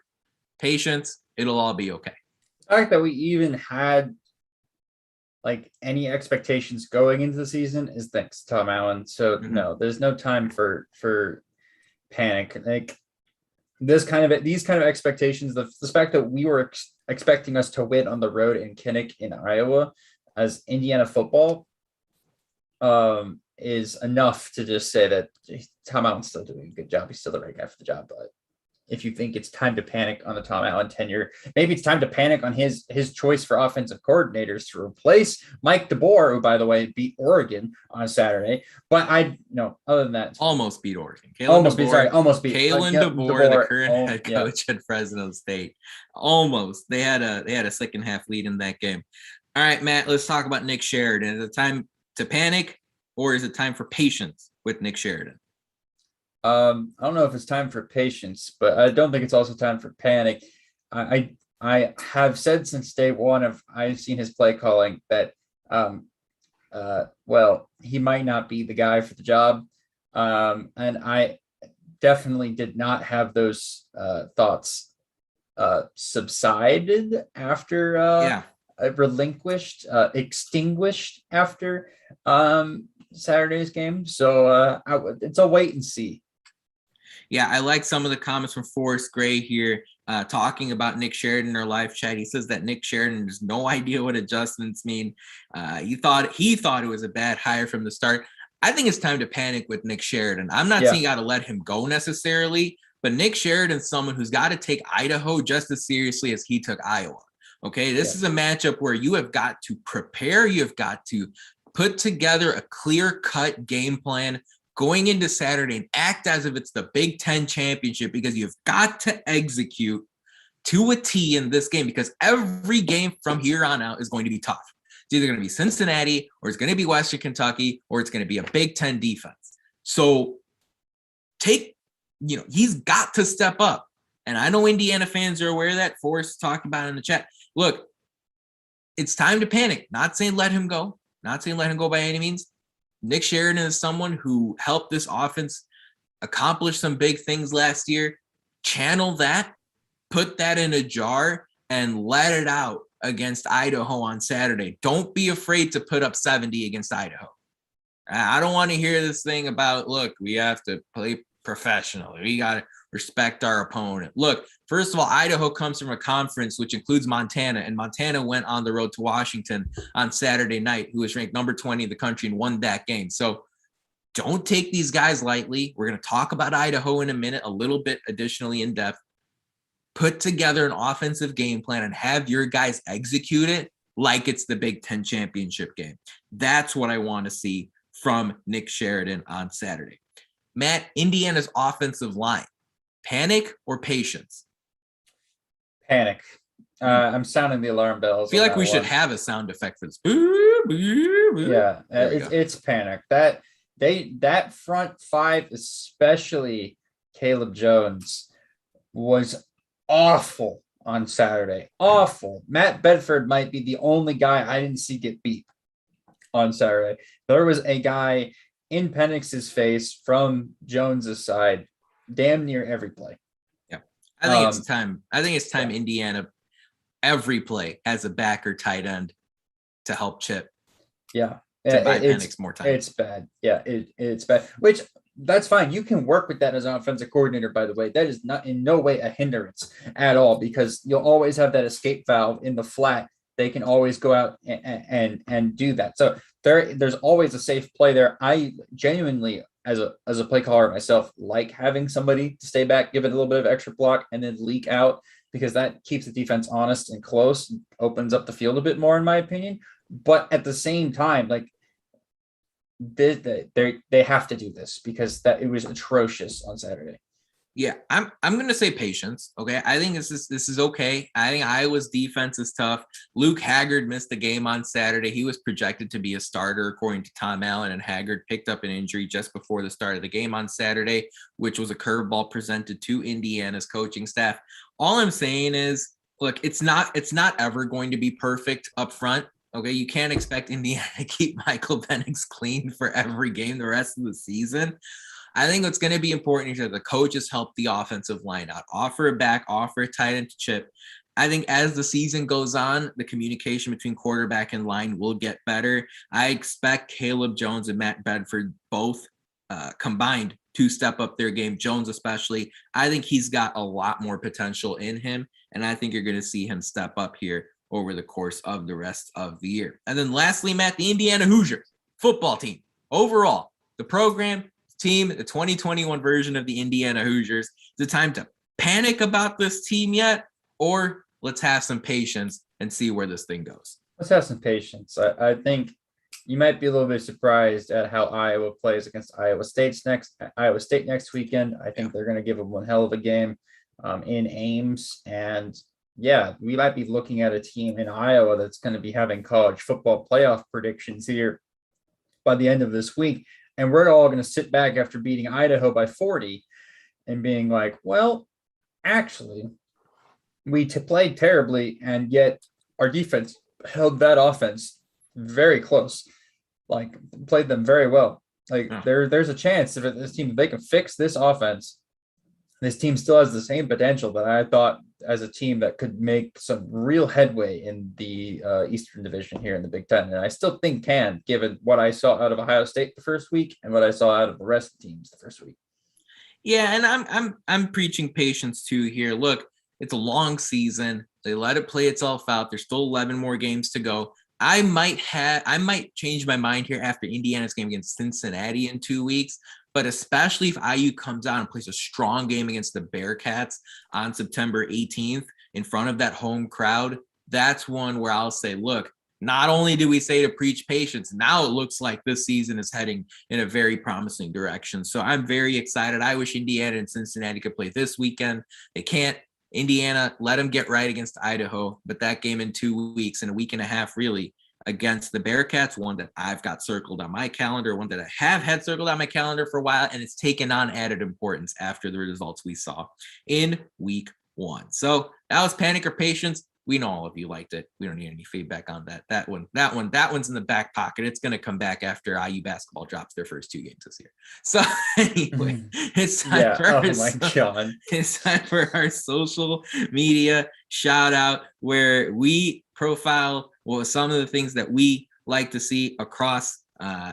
patience? It'll all be okay. The fact that we even had any expectations going into the season is thanks to Tom Allen. So no, there's no time for panic. these kind of expectations, the fact that we were expecting us to win on the road in Kinnick in Iowa as Indiana football is enough to just say that Tom Allen's still doing a good job. He's still the right guy for the job. But if you think it's time to panic on the Tom Allen tenure, maybe it's time to panic on his choice for offensive coordinators to replace Mike DeBoer, who, by the way, beat Oregon on Saturday. But other than that, almost beat Oregon. Almost beat Kalen DeBoer, the current head coach at Fresno State. Almost. They had a second half lead in that game. All right, Matt, let's talk about Nick Sheridan. Is it time to panic, or is it time for patience with Nick Sheridan? I don't know if it's time for patience, but I don't think it's also time for panic. I have said since day one I've seen his play calling that he might not be the guy for the job. And I definitely did not have those thoughts subsided after extinguished after Saturday's game. So it's a wait and see. Yeah, I like some of the comments from Forrest Gray here talking about Nick Sheridan in our live chat. He says that Nick Sheridan has no idea what adjustments mean. He thought it was a bad hire from the start. I think it's time to panic with Nick Sheridan. I'm not saying you got to let him go necessarily, but Nick Sheridan's someone who's got to take Idaho just as seriously as he took Iowa. Okay, this is a matchup where you have got to prepare. You have got to put together a clear-cut game plan going into Saturday and act as if it's the Big Ten championship, because you've got to execute to a T in this game, because every game from here on out is going to be tough. It's either going to be Cincinnati, or it's going to be Western Kentucky, or it's going to be a Big Ten defense. So he's got to step up. And I know Indiana fans are aware of that. Forrest talking about it in the chat. Look, it's time to panic. Not saying let him go. Not saying let him go by any means. Nick Sheridan is someone who helped this offense accomplish some big things last year. Channel that, put that in a jar, and let it out against Idaho on Saturday. Don't be afraid to put up 70 against Idaho. I don't want to hear this thing about, look, we have to play professionally. We got to respect our opponent. Look, first of all, Idaho comes from a conference which includes Montana, and Montana went on the road to Washington on Saturday night, who was ranked number 20 in the country and won that game. So don't take these guys lightly. We're going to talk about Idaho in a minute, a little bit additionally in depth. Put together an offensive game plan and have your guys execute it like it's the Big Ten championship game. That's what I want to see from Nick Sheridan on Saturday. Matt, Indiana's offensive line. Panic or patience? Panic. I'm sounding the alarm bells. I feel like we should have a sound effect for this. Boo, boo, boo. Yeah, it's panic. That front five, especially Caleb Jones, was awful on Saturday. Awful. Matt Bedford might be the only guy I didn't see get beat on Saturday. There was a guy in Penix's face from Jones's side damn near every play. Yeah. I think it's time. I think it's time Indiana every play has a back or tight end to help chip. Yeah. To buy Penix more time. It's bad. Yeah, it's bad. Which that's fine. You can work with that as an offensive coordinator, by the way. That is not in no way a hindrance at all, because you'll always have that escape valve in the flat. They can always go out and do that. So there's always a safe play there. I genuinely, as a play caller myself, like having somebody to stay back, give it a little bit of extra block, and then leak out, because that keeps the defense honest and close, and opens up the field a bit more, in my opinion. But at the same time, like they have to do this, because it was atrocious on Saturday. Yeah, I'm going to say patience. Okay, I think this is okay. I think Iowa's defense is tough. Luke Haggard missed the game on Saturday. He was projected to be a starter according to Tom Allen, and Haggard picked up an injury just before the start of the game on Saturday, which was a curveball presented to Indiana's coaching staff. All I'm saying is, look, it's not ever going to be perfect up front. Okay, you can't expect Indiana to keep Michael Penix clean for every game the rest of the season. I think what's going to be important is that the coaches help the offensive line out, offer a back, offer a tight end to chip. I think as the season goes on, the communication between quarterback and line will get better. I expect Caleb Jones and Matt Bedford both combined to step up their game. Jones especially. I think he's got a lot more potential in him, and I think you're going to see him step up here over the course of the rest of the year. And then lastly, Matt, the Indiana Hoosiers football team. Overall, the program, team, the 2021 version of the Indiana Hoosiers. Is it time to panic about this team yet? Or let's have some patience and see where this thing goes? Let's have some patience. I think you might be a little bit surprised at how Iowa plays against Iowa State next weekend. I think they're going to give them one hell of a game in Ames. And yeah, we might be looking at a team in Iowa that's going to be having college football playoff predictions here by the end of this week. And we're all going to sit back after beating Idaho by 40 and being like, well, actually, we played terribly, and yet our defense held that offense very close, like played them very well. Like there's a chance if this team, if they can fix this offense, this team still has the same potential that I thought as a team that could make some real headway in the Eastern Division here in the Big Ten. And I still think can, given what I saw out of Ohio State the first week and what I saw out of the rest of the teams the first week. Yeah, and I'm preaching patience too here. Look, it's a long season. They let it play itself out. There's still 11 more games to go. I might change my mind here after Indiana's game against Cincinnati in 2 weeks, but especially if IU comes out and plays a strong game against the Bearcats on September 18th in front of that home crowd, that's one where I'll say, look, not only do we say to preach patience, now it looks like this season is heading in a very promising direction. So I'm very excited. I wish Indiana and Cincinnati could play this weekend. They can't. Indiana, let them get right against Idaho, but that game in 2 weeks, in a week and a half, really, against the Bearcats, one that I've got circled on my calendar, one that I have had circled on my calendar for a while, and it's taken on added importance after the results we saw in week 1. So that was Panic or Patience. We know all of you liked it. We don't need any feedback on that. That one's in the back pocket. It's going to come back after IU basketball drops their first 2 games this year. So anyway, it's time it's time for our social media shout out, where we profile some of the things that we like to see across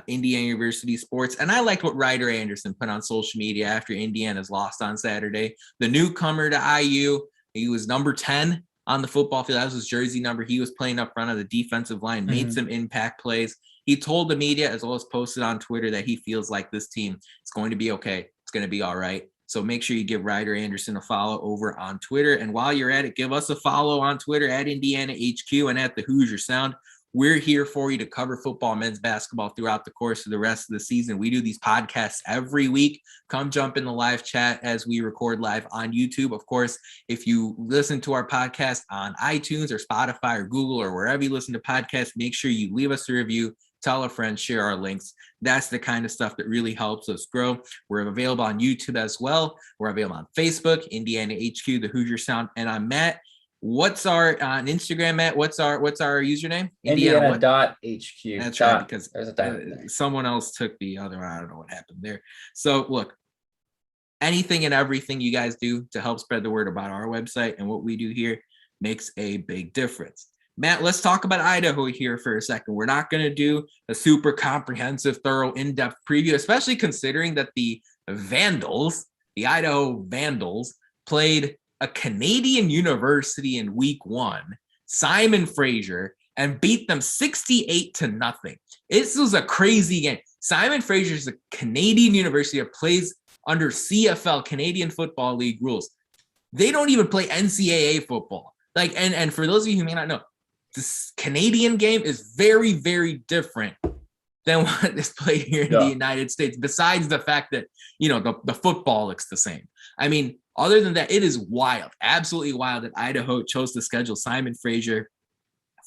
Indiana University sports. And I liked what Ryder Anderson put on social media after Indiana's lost on Saturday. The newcomer to IU, he was number 10 on the football field. That was his jersey number. He was playing up front of the defensive line, made some impact plays. He told the media, as well as posted on Twitter, that he feels like this team is going to be okay. It's going to be all right. So make sure you give Ryder Anderson a follow over on Twitter. And while you're at it, give us a follow on Twitter at Indiana HQ and at the Hoosier Sound. We're here for you to cover football, men's basketball throughout the course of the rest of the season. We do these podcasts every week. Come jump in the live chat as we record live on YouTube. Of course, if you listen to our podcast on iTunes or Spotify or Google or wherever you listen to podcasts, make sure you leave us a review, tell a friend, share our links. That's the kind of stuff that really helps us grow. We're available on YouTube as well. We're available on Facebook, Indiana HQ, the Hoosier Sound, and I'm Matt. What's our on Instagram, Matt? What's our username? Indiana.HQ. That's right, because someone else took the other one. I don't know what happened there. So look, anything and everything you guys do to help spread the word about our website and what we do here makes a big difference. Matt, let's talk about Idaho here for a second. We're not going to do a super comprehensive, thorough, in-depth preview, especially considering that the Vandals, the Idaho Vandals, played a Canadian university in week 1, Simon Fraser, and beat them 68-0. This was a crazy game. Simon Fraser is a Canadian university that plays under CFL, Canadian Football League rules. They don't even play NCAA football. And for those of you who may not know, this Canadian game is very, very different than what is played here in the United States, besides the fact that, the football looks the same. I mean, other than that, it is wild, absolutely wild that Idaho chose to schedule Simon Fraser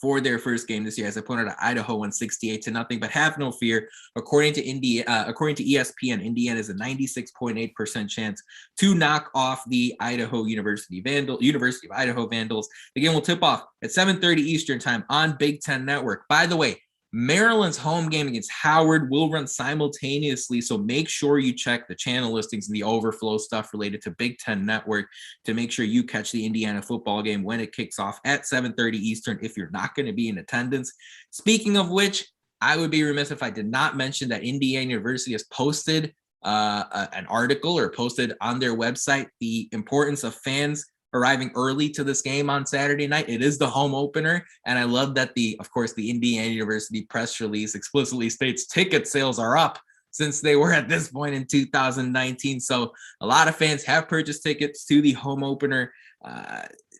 for their first game this year. As I pointed out, Idaho won 68-0, but have no fear. According to ESPN, Indiana is a 96.8% chance to knock off the University of Idaho Vandals. The game will tip off at 7:30 Eastern time on Big Ten Network. By the way, Maryland's home game against Howard will run simultaneously, so make sure you check the channel listings and the overflow stuff related to Big Ten Network to make sure you catch the Indiana football game when it kicks off at 7:30 Eastern if you're not going to be in attendance. Speaking of which, I would be remiss if I did not mention that Indiana University has posted an article or posted on their website the importance of fans arriving early to this game on Saturday night. It is the home opener. And I love that of course, the Indiana University press release explicitly states ticket sales are up since they were at this point in 2019. So a lot of fans have purchased tickets to the home opener.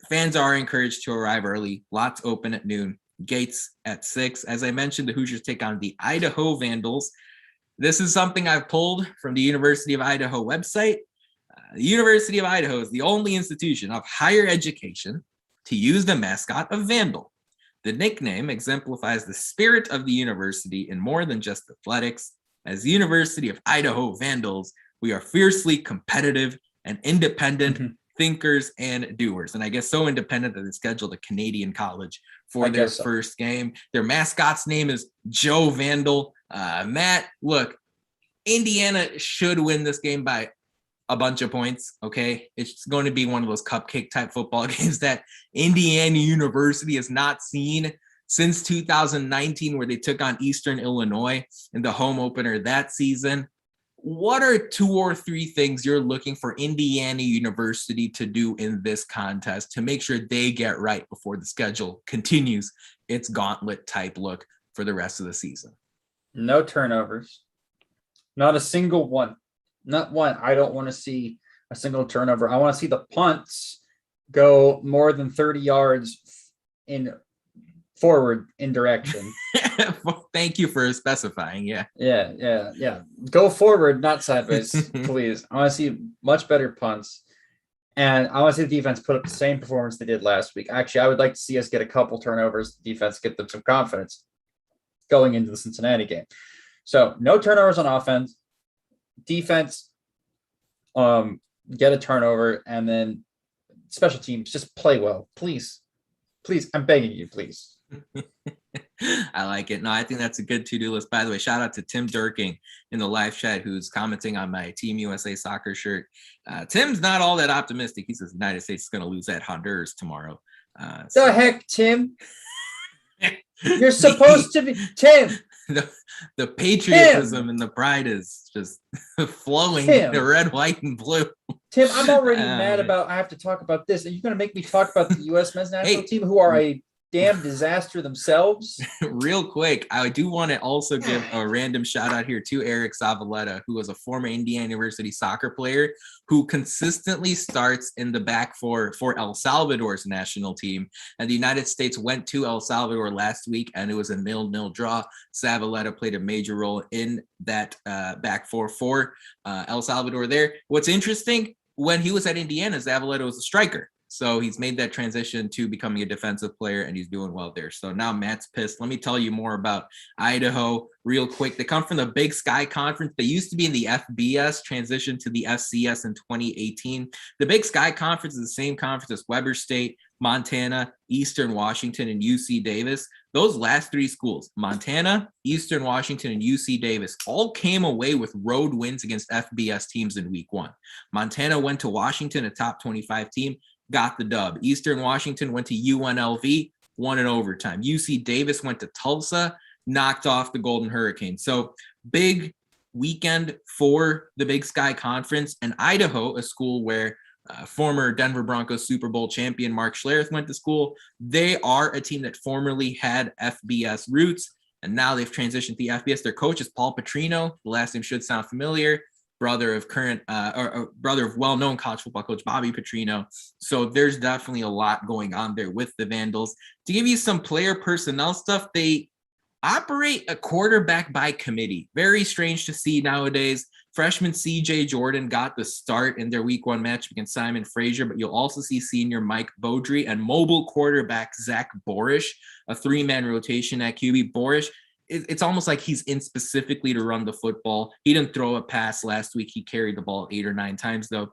Fans are encouraged to arrive early. Lots open at noon. Gates at 6. As I mentioned, the Hoosiers take on the Idaho Vandals. This is something I've pulled from the University of Idaho website. The University of Idaho is the only institution of higher education to use the mascot of Vandal. The nickname exemplifies the spirit of the university in more than just athletics. As the University of Idaho Vandals, we are fiercely competitive and independent thinkers and doers. And I guess so independent that they scheduled a Canadian college for their first game. Their mascot's name is Joe Vandal. Matt, look, Indiana should win this game by a bunch of points. Okay. It's going to be one of those cupcake type football games that Indiana University has not seen since 2019, where they took on Eastern Illinois in the home opener that season. What are 2 or 3 things you're looking for Indiana University to do in this contest to make sure they get right before the schedule continues its gauntlet type look for the rest of the season? No turnovers. Not a single one. Not one. I don't want to see a single turnover. I want to see the punts go more than 30 yards forward in direction. Thank you for specifying. Yeah. Go forward, not sideways, please. I want to see much better punts. And I want to see the defense put up the same performance they did last week. Actually, I would like to see us get a couple turnovers. The defense get them some confidence going into the Cincinnati game. So no turnovers on offense. Defense, get a turnover, and then special teams, just play well. Please. I'm begging you, please. I like it. No, I think that's a good to-do list. By the way, shout out to Tim Durking in the live chat who's commenting on my Team USA soccer shirt. Tim's not all that optimistic. He says the United States is going to lose at Honduras tomorrow. The heck, Tim? You're supposed to be Tim. The patriotism and the pride is just flowing in the red, white, and blue. Tim, I'm already mad about. I have to talk about this. Are you going to make me talk about the U.S. men's national team, who are a damn disaster themselves? Real quick, I do want to also give a random shout out here to Eric Zavaleta, who was a former Indiana University soccer player who consistently starts in the back for El Salvador's national team. And the United States went to El Salvador last week, and it was a 0-0 draw. Zavaleta played a major role in that back four for El Salvador there. What's interesting, when he was at Indiana, Zavaleta was a striker. So he's made that transition to becoming a defensive player, and he's doing well there. So now Matt's pissed. Let me tell you more about Idaho real quick. They come from the Big Sky Conference. They used to be in the FBS, transitioned to the FCS in 2018. The Big Sky Conference is the same conference as Weber State, Montana, Eastern Washington, and UC Davis. Those last 3 schools, Montana, Eastern Washington, and UC Davis, all came away with road wins against FBS teams in week 1. Montana went to Washington, a top 25 team, got the dub. Eastern Washington went to UNLV, won in overtime. UC Davis went to Tulsa, knocked off the Golden Hurricane. So big weekend for the Big Sky Conference. And Idaho, a school where former Denver Broncos Super Bowl champion Mark Schlereth went to school. They are a team that formerly had FBS roots, and now they've transitioned to the FBS. Their coach is Paul Petrino. The last name should sound familiar. Brother of well-known college football coach Bobby Petrino. So there's definitely a lot going on there with the Vandals. To give you some player personnel stuff, they operate a quarterback by committee. Very strange to see nowadays. Freshman CJ Jordan got the start in their week 1 match against Simon Frazier, but you'll also see senior Mike Beaudry and mobile quarterback Zach Borish, a 3-man rotation at QB. Borish, it's almost like he's in specifically to run the football. He didn't throw a pass last week. He carried the ball 8 or 9 times, though.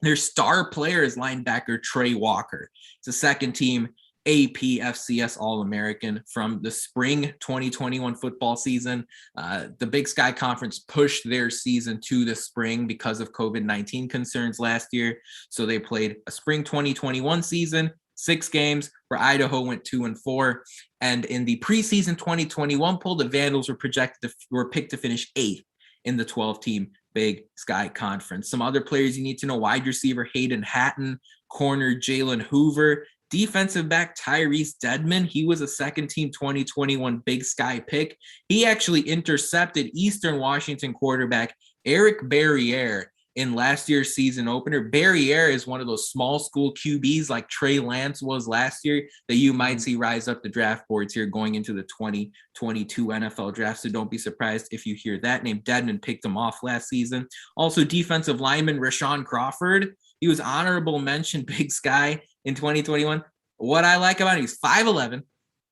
Their star player is linebacker Trey Walker. It's a second-team AP FCS All-American from the spring 2021 football season. The Big Sky Conference pushed their season to the spring because of COVID-19 concerns last year. So they played a spring 2021 season, 6 games, where Idaho went 2-4. And in the preseason 2021 poll, the Vandals were picked to finish 8th in the 12-team Big Sky Conference. Some other players you need to know: wide receiver Hayden Hatton, corner Jalen Hoover, defensive back Tyrese Dedman. He was a second team 2021 Big Sky pick. He actually intercepted Eastern Washington quarterback Eric Barriere in last year's season opener. Barriere is one of those small school QBs like Trey Lance was last year that you might see rise up the draft boards here going into the 2022 NFL draft. So don't be surprised if you hear that name. Dedman picked him off last season. Also, defensive lineman Rashawn Crawford. He was honorable mention Big Sky in 2021. What I like about him, he's 5'11",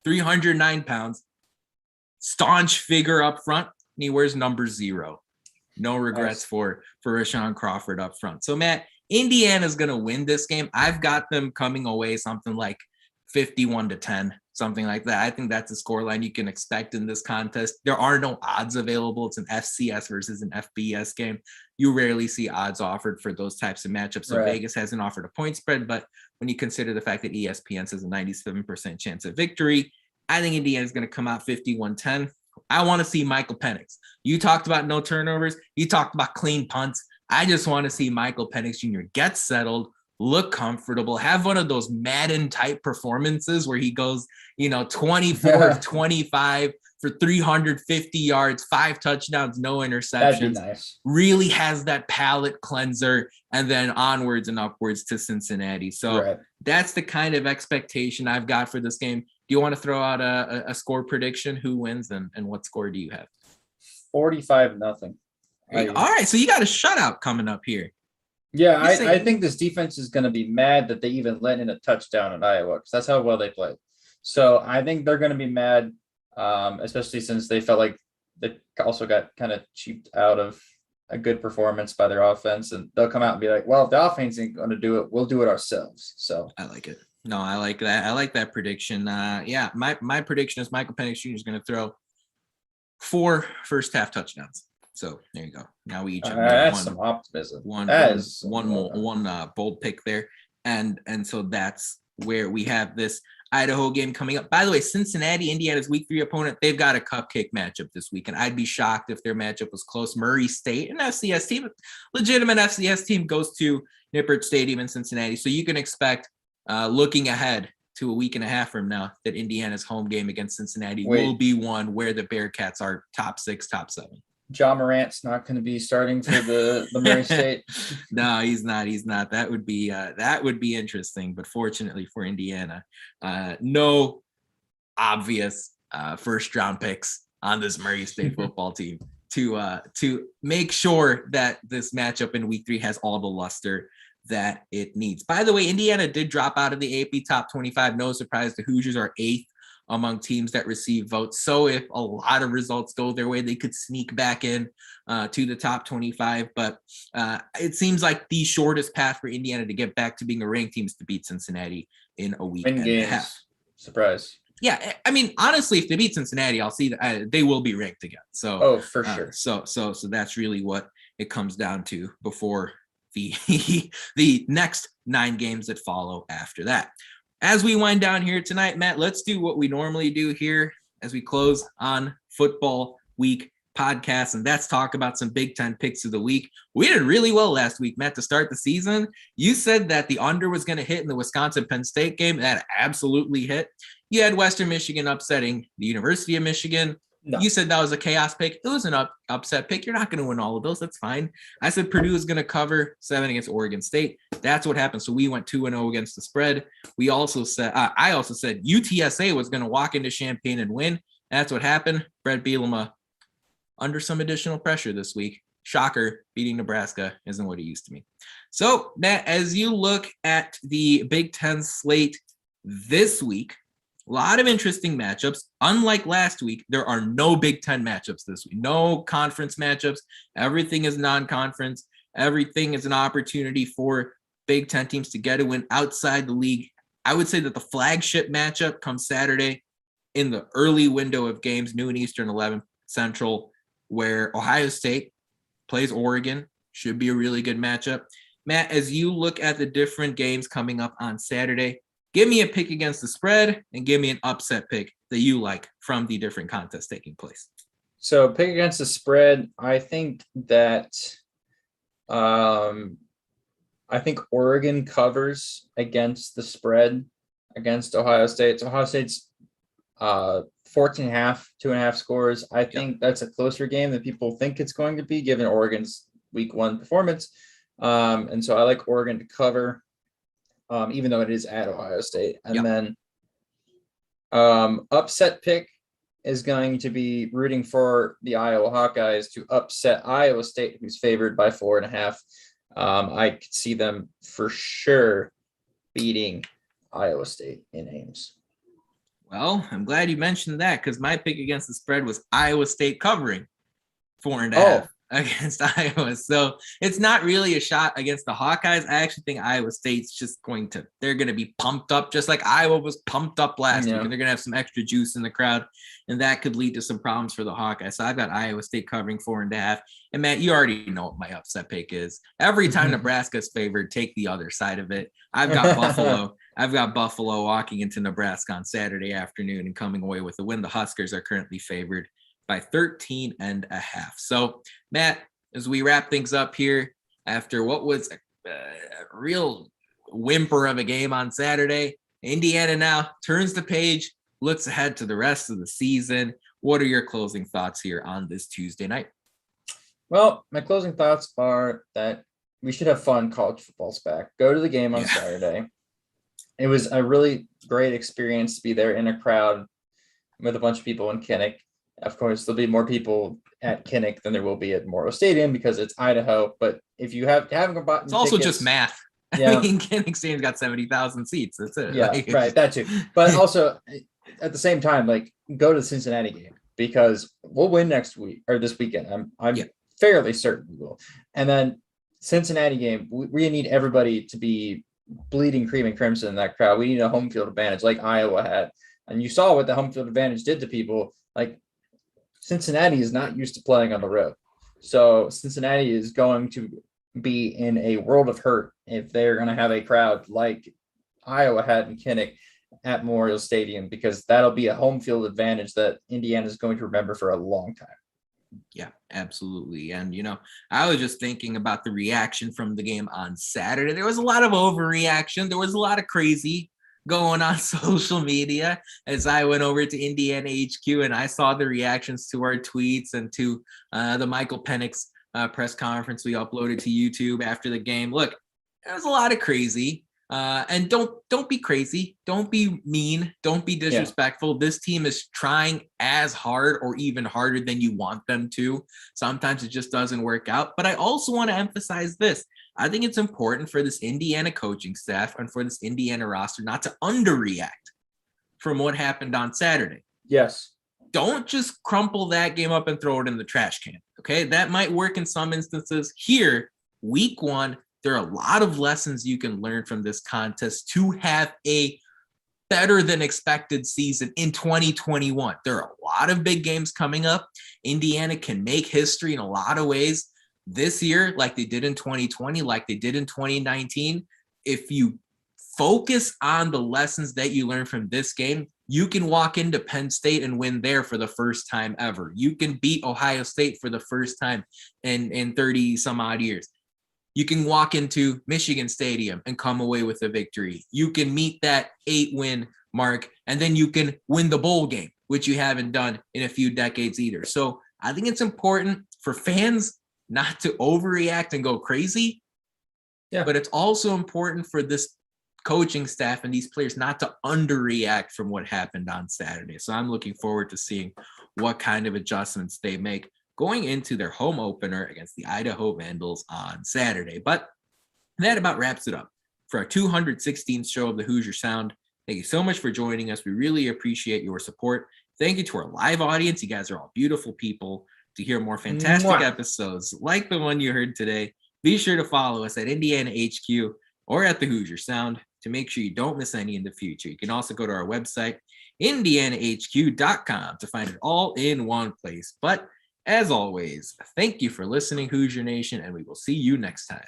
309 pounds, staunch figure up front, and he wears number 0. No regrets for Rashawn Crawford up front. So, Matt, Indiana's going to win this game. I've got them coming away something like 51-10, something like that. I think that's a scoreline you can expect in this contest. There are no odds available. It's an FCS versus an FBS game. You rarely see odds offered for those types of matchups. So Vegas hasn't offered a point spread, but when you consider the fact that ESPN says a 97% chance of victory, I think Indiana's going to come out 51-10. I want to see Michael Penix. You talked about no turnovers. You talked about clean punts. I just want to see Michael Penix Jr. get settled, look comfortable, have one of those Madden type performances where he goes, 24 of 25 for 350 yards, 5 touchdowns, no interceptions. That'd be nice. Really has that palate cleanser, and then onwards and upwards to Cincinnati. So that's the kind of expectation I've got for this game. Do you want to throw out a score prediction? Who wins and what score do you have? 45-0. All right. So you got a shutout coming up here. Yeah, I think this defense is going to be mad that they even let in a touchdown at Iowa because that's how well they played. So I think they're going to be mad, especially since they felt like they also got kind of cheaped out of a good performance by their offense. And they'll come out and be like, well, if the offense ain't going to do it, we'll do it ourselves. So I like it. No, I like that. I like that prediction. My prediction is Michael Penix Jr. is going to throw 4 first half touchdowns. So there you go. Now we each have some optimism. One bold pick there, and so that's where we have this Idaho game coming up. By the way, Cincinnati, Indiana's week 3 opponent, they've got a cupcake matchup this week, and I'd be shocked if their matchup was close. Murray State, an FCS team, legitimate FCS team, goes to Nippert Stadium in Cincinnati, so you can expect. Looking ahead to a week and a half from now, that Indiana's home game against Cincinnati will be one where the Bearcats are top 6, top 7. John Morant's not going to be starting for the Murray State. No, he's not. That would be interesting. But fortunately for Indiana, no obvious first round picks on this Murray State football team to make sure that this matchup in week 3 has all the luster that it needs. By the way, Indiana did drop out of the AP top 25. No surprise, the Hoosiers are 8th among teams that receive votes. So if a lot of results go their way, they could sneak back in to the top 25. But it seems like the shortest path for Indiana to get back to being a ranked team is to beat Cincinnati in a week and a half. Surprise. Yeah, I mean, honestly, if they beat Cincinnati, I'll see that they will be ranked again. So, for sure. So that's really what it comes down to before the next 9 games that follow after that. As we wind down here tonight, Matt, let's do what we normally do here as we close on Football Week podcast, and that's talk about some Big Ten picks of the week. We did really well last week, Matt, to start the season. You said that the under was going to hit in the Wisconsin-Penn State game. That absolutely hit. You had Western Michigan upsetting the University of Michigan. No. You said that was a chaos pick. It was an upset pick. You're not going to win all of those. That's fine. I said Purdue is going to cover 7 against Oregon State. That's what happened. So we went 2-0 against the spread. We also said, I also said UTSA was going to walk into Champaign and win. That's what happened. Brett Bielema under some additional pressure this week. Shocker, beating Nebraska isn't what it used to be. So Matt, as you look at the Big Ten slate this week, a lot of interesting matchups. Unlike last week, there are no Big Ten matchups this week. No conference matchups. Everything is non-conference. Everything is an opportunity for Big Ten teams to get a win outside the league. I would say that the flagship matchup comes Saturday in the early window of games, noon Eastern, 11 Central, where Ohio State plays Oregon. Should be a really good matchup. Matt, as you look at the different games coming up on Saturday, give me a pick against the spread and give me an upset pick that you like from the different contests taking place. So pick against the spread. I think that I think Oregon covers against the spread against Ohio State. So Ohio State's 14 and a half, 2.5 scores. I think that's a closer game than people think it's going to be given Oregon's week 1 performance. And so I like Oregon to cover, even though it is at Ohio State. And then upset pick is going to be rooting for the Iowa Hawkeyes to upset Iowa State, who's favored by 4.5. I could see them for sure beating Iowa State in Ames. Well, I'm glad you mentioned that because my pick against the spread was Iowa State covering 4.5 against Iowa. So it's not really a shot against the Hawkeyes. I actually think Iowa State's just they're going to be pumped up just like Iowa was pumped up last week. And they're going to have some extra juice in the crowd. And that could lead to some problems for the Hawkeyes. So I've got Iowa State covering 4.5. And Matt, you already know what my upset pick is. Every time Nebraska's favored, take the other side of it. I've got Buffalo. I've got Buffalo walking into Nebraska on Saturday afternoon and coming away with a win. The Huskers are currently favored by 13.5. So, Matt, as we wrap things up here after what was a real whimper of a game on Saturday, Indiana now turns the page, looks ahead to the rest of the season. What are your closing thoughts here on this Tuesday night? Well, my closing thoughts are that we should have fun. College football's back. Go to the game on Saturday. It was a really great experience to be there in a crowd with a bunch of people in Kinnick. Of course, there'll be more people at Kinnick than there will be at Memorial Stadium because it's Idaho. But if you haven't bought, it's also just math. I mean, Kinnick Stadium's got 70,000 seats. That's it. Yeah, right. That too. But also at the same time, go to the Cincinnati game because we'll win next week or this weekend. I'm fairly certain we will. And then Cincinnati game, we need everybody to be bleeding cream and crimson in that crowd. We need a home field advantage like Iowa had. And you saw what the home field advantage did to people. Like Cincinnati is not used to playing on the road. So Cincinnati is going to be in a world of hurt if they're going to have a crowd like Iowa had in Kinnick at Memorial Stadium, because that'll be a home field advantage that Indiana is going to remember for a long time. Yeah, absolutely. And, I was just thinking about the reaction from the game on Saturday. There was a lot of overreaction. There was a lot of crazy going on social media as I went over to Indiana HQ and I saw the reactions to our tweets and to the Michael Penix press conference we uploaded to YouTube after the game. Look, there was a lot of crazy. And don't be crazy. Don't be mean. Don't be disrespectful. This team is trying as hard or even harder than you want them to. Sometimes it just doesn't work out. But I also want to emphasize this. I think it's important for this Indiana coaching staff and for this Indiana roster not to underreact from what happened on Saturday. Yes. Don't just crumple that game up and throw it in the trash can. Okay. That might work in some instances. Here, week 1, there are a lot of lessons you can learn from this contest to have a better than expected season in 2021. There are a lot of big games coming up. Indiana can make history in a lot of ways this year, like they did in 2020, like they did in 2019. If you focus on the lessons that you learn from this game, you can walk into Penn State and win there for the first time ever. You can beat Ohio State for the first time in 30 some odd years. You can walk into Michigan Stadium and come away with a victory. You can meet that 8-win mark, and then you can win the bowl game, which you haven't done in a few decades either. So I think it's important for fans not to overreact and go crazy. Yeah. But it's also important for this coaching staff and these players not to underreact from what happened on Saturday. So I'm looking forward to seeing what kind of adjustments they make going into their home opener against the Idaho Vandals on Saturday. But that about wraps it up for our 216th show of the Hoosier Sound. Thank you so much for joining us. We really appreciate your support. Thank you to our live audience. You guys are all beautiful people. To hear more fantastic episodes like the one you heard today, be sure to follow us at Indiana HQ or at the Hoosier Sound to make sure you don't miss any in the future. You can also go to our website, indianahq.com, to find it all in one place. But as always, thank you for listening, Hoosier Nation, and we will see you next time.